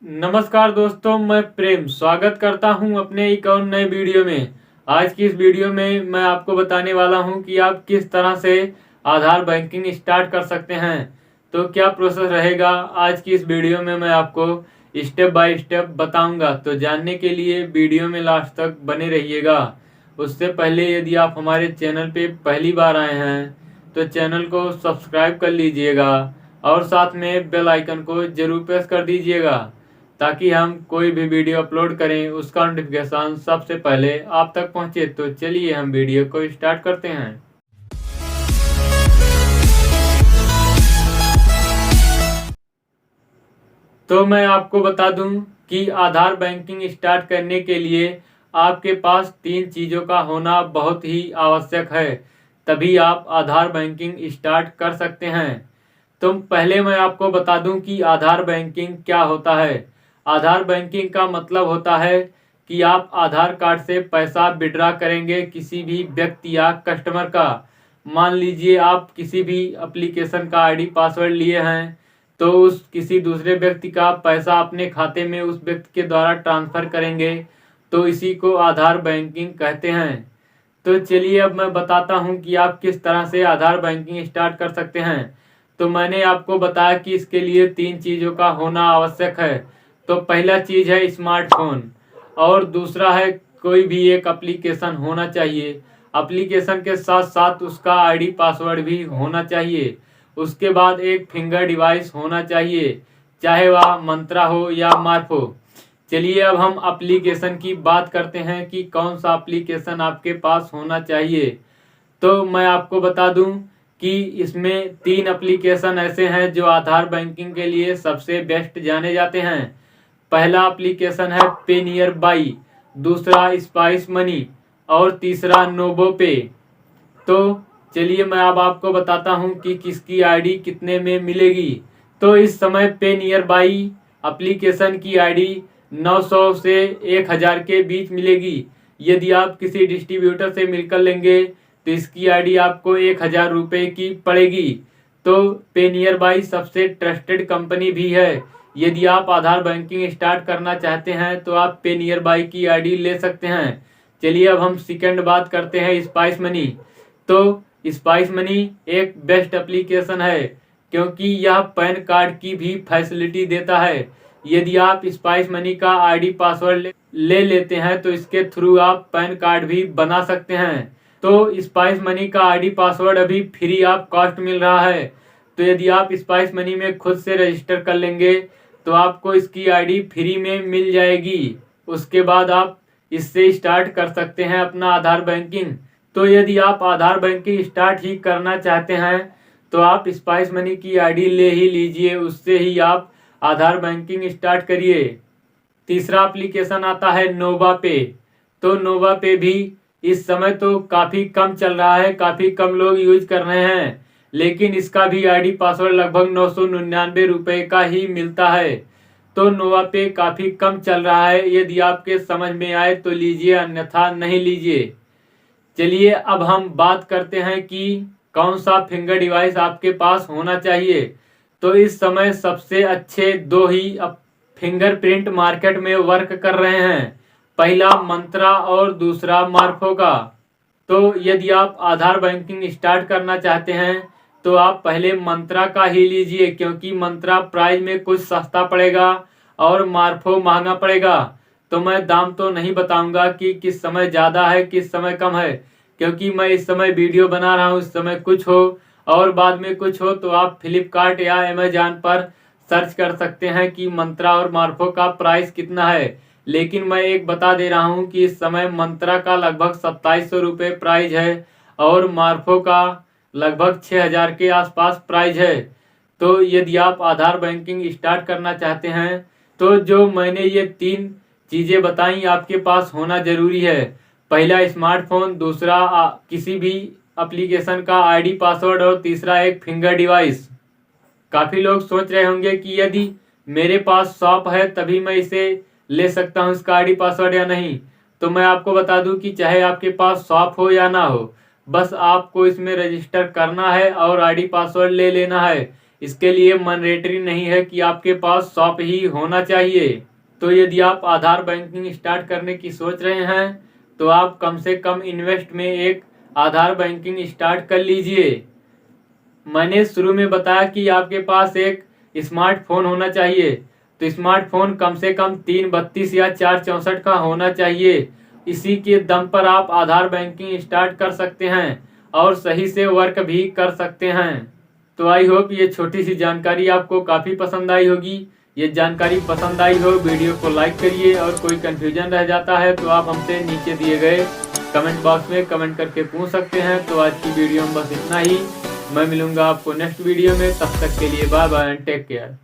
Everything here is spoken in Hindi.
नमस्कार दोस्तों, मैं प्रेम स्वागत करता हूं अपने एक और नए वीडियो में। आज की इस वीडियो में मैं आपको बताने वाला हूं कि आप किस तरह से आधार बैंकिंग स्टार्ट कर सकते हैं। तो क्या प्रोसेस रहेगा, आज की इस वीडियो में मैं आपको स्टेप बाय स्टेप बताऊंगा। तो जानने के लिए वीडियो में लास्ट तक बने रहिएगा। उससे पहले यदि आप हमारे चैनल पे पहली बार आए हैं तो चैनल को सब्सक्राइब कर लीजिएगा और साथ में बेल आइकन को जरूर प्रेस कर दीजिएगा ताकि हम कोई भी वीडियो अपलोड करें उसका नोटिफिकेशन सबसे पहले आप तक पहुंचे। तो चलिए हम वीडियो को स्टार्ट करते हैं। तो मैं आपको बता दूं कि आधार बैंकिंग स्टार्ट करने के लिए आपके पास 3 चीज़ों का होना बहुत ही आवश्यक है, तभी आप आधार बैंकिंग स्टार्ट कर सकते हैं। तो पहले मैं आपको बता दूं कि आधार बैंकिंग क्या होता है। आधार बैंकिंग का मतलब होता है कि आप आधार कार्ड से पैसा विड्रॉ करेंगे किसी भी व्यक्ति या कस्टमर का। मान लीजिए आप किसी भी एप्लीकेशन का आईडी पासवर्ड लिए हैं तो उस किसी दूसरे व्यक्ति का पैसा अपने खाते में उस व्यक्ति के द्वारा ट्रांसफर करेंगे, तो इसी को आधार बैंकिंग कहते हैं। तो चलिए अब मैं बताता हूं कि आप किस तरह से आधार बैंकिंग स्टार्ट कर सकते हैं। तो मैंने आपको बताया कि इसके लिए 3 चीज़ों का होना आवश्यक है। तो पहला चीज़ है स्मार्टफोन और दूसरा है कोई भी एक एप्लीकेशन होना चाहिए। एप्लीकेशन के साथ साथ उसका आईडी पासवर्ड भी होना चाहिए। उसके बाद एक फिंगर डिवाइस होना चाहिए, चाहे वह मंत्रा हो या मार्फ हो। चलिए अब हम एप्लीकेशन की बात करते हैं कि कौन सा एप्लीकेशन आपके पास होना चाहिए। तो मैं आपको बता दूं कि इसमें 3 एप्लीकेशन ऐसे हैं जो आधार बैंकिंग के लिए सबसे बेस्ट जाने जाते हैं। पहला एप्लीकेशन है पे नियर बाई, दूसरा स्पाइस मनी और तीसरा नोबो पे। तो चलिए मैं अब आपको बताता हूं कि किसकी आईडी कितने में मिलेगी। तो इस समय पे नियर बाई एप्लीकेशन की आईडी 900 से 1000 के बीच मिलेगी। यदि आप किसी डिस्ट्रीब्यूटर से मिलकर लेंगे तो इसकी आईडी आपको 1000 रुपये की पड़ेगी। तो पे नियर बाई सबसे ट्रस्टेड कंपनी भी है। यदि आप आधार बैंकिंग स्टार्ट करना चाहते हैं तो आप पे नियर बाई की आईडी ले सकते हैं। चलिए अब हम सेकंड बात करते हैं स्पाइस मनी। तो स्पाइस मनी एक बेस्ट एप्लीकेशन है क्योंकि यह पैन कार्ड की भी फैसिलिटी देता है। यदि आप स्पाइस मनी का आईडी पासवर्ड ले लेते हैं तो इसके थ्रू आप पैन कार्ड भी बना सकते हैं। तो स्पाइस मनी का आईडी पासवर्ड अभी फ्री ऑफ कॉस्ट मिल रहा है। तो यदि आप स्पाइस मनी में खुद से रजिस्टर कर लेंगे तो आपको इसकी आईडी फ्री में मिल जाएगी। उसके बाद आप इससे स्टार्ट कर सकते हैं अपना आधार बैंकिंग। तो यदि आप आधार बैंकिंग स्टार्ट ही करना चाहते हैं तो आप स्पाइस मनी की आईडी ले ही लीजिए, उससे ही आप आधार बैंकिंग स्टार्ट करिए। तीसरा एप्लीकेशन आता है नोवा पे। तो नोवा पे भी इस समय तो काफ़ी कम चल रहा है, काफ़ी कम लोग यूज कर रहे हैं, लेकिन इसका भी आईडी पासवर्ड लगभग 999 रुपये का ही मिलता है। तो नोवा पे काफ़ी कम चल रहा है, यदि आपके समझ में आए तो लीजिए, अन्यथा नहीं लीजिए। चलिए अब हम बात करते हैं कि कौन सा फिंगर डिवाइस आपके पास होना चाहिए। तो इस समय सबसे अच्छे 2 ही फिंगरप्रिंट मार्केट में वर्क कर रहे हैं, पहला मंत्रा और दूसरा मार्फो का। तो यदि आप आधार बैंकिंग स्टार्ट करना चाहते हैं तो आप पहले मंत्रा का ही लीजिए क्योंकि मंत्रा प्राइस में कुछ सस्ता पड़ेगा और मार्फो महंगा पड़ेगा। तो मैं दाम तो नहीं बताऊंगा कि किस समय ज़्यादा है किस समय कम है, क्योंकि मैं इस समय वीडियो बना रहा हूँ, इस समय कुछ हो और बाद में कुछ हो। तो आप फ्लिपकार्ट या अमेजॉन पर सर्च कर सकते हैं कि मंत्रा और मार्फो का प्राइस कितना है। लेकिन मैं एक बता दे रहा हूँ कि इस समय मंत्रा का लगभग 2700 रुपये प्राइस है और मार्फो का लगभग 6000 के आसपास प्राइस है। तो यदि आप आधार बैंकिंग स्टार्ट करना चाहते हैं तो जो मैंने ये 3 चीज़ें बताई आपके पास होना जरूरी है। पहला स्मार्टफोन, दूसरा किसी भी एप्लीकेशन का आईडी पासवर्ड और तीसरा एक फिंगर डिवाइस। काफ़ी लोग सोच रहे होंगे कि यदि मेरे पास शॉप है तभी मैं इसे ले सकता हूँ इसका आईडी पासवर्ड या नहीं। तो मैं आपको बता दूं कि चाहे आपके पास शॉप हो या ना हो, बस आपको इसमें रजिस्टर करना है और आईडी पासवर्ड ले लेना है। इसके लिए मैंडेटरी नहीं है कि आपके पास शॉप ही होना चाहिए। तो यदि आप आधार बैंकिंग स्टार्ट करने की सोच रहे हैं तो आप कम से कम इन्वेस्ट में एक आधार बैंकिंग स्टार्ट कर लीजिए। मैंने शुरू में बताया कि आपके पास एक स्मार्टफोन होना चाहिए, तो स्मार्टफोन कम से कम 332 या 464 का होना चाहिए। इसी के दम पर आप आधार बैंकिंग स्टार्ट कर सकते हैं और सही से वर्क भी कर सकते हैं। तो आई होप ये छोटी सी जानकारी आपको काफ़ी पसंद आई होगी। ये जानकारी पसंद आई हो वीडियो को लाइक करिए, और कोई कन्फ्यूजन रह जाता है तो आप हमसे नीचे दिए गए कमेंट बॉक्स में कमेंट करके पूछ सकते हैं। तो आज की वीडियो में बस इतना ही। मैं मिलूंगा आपको नेक्स्ट वीडियो में, तब तक के लिए bye bye and take care.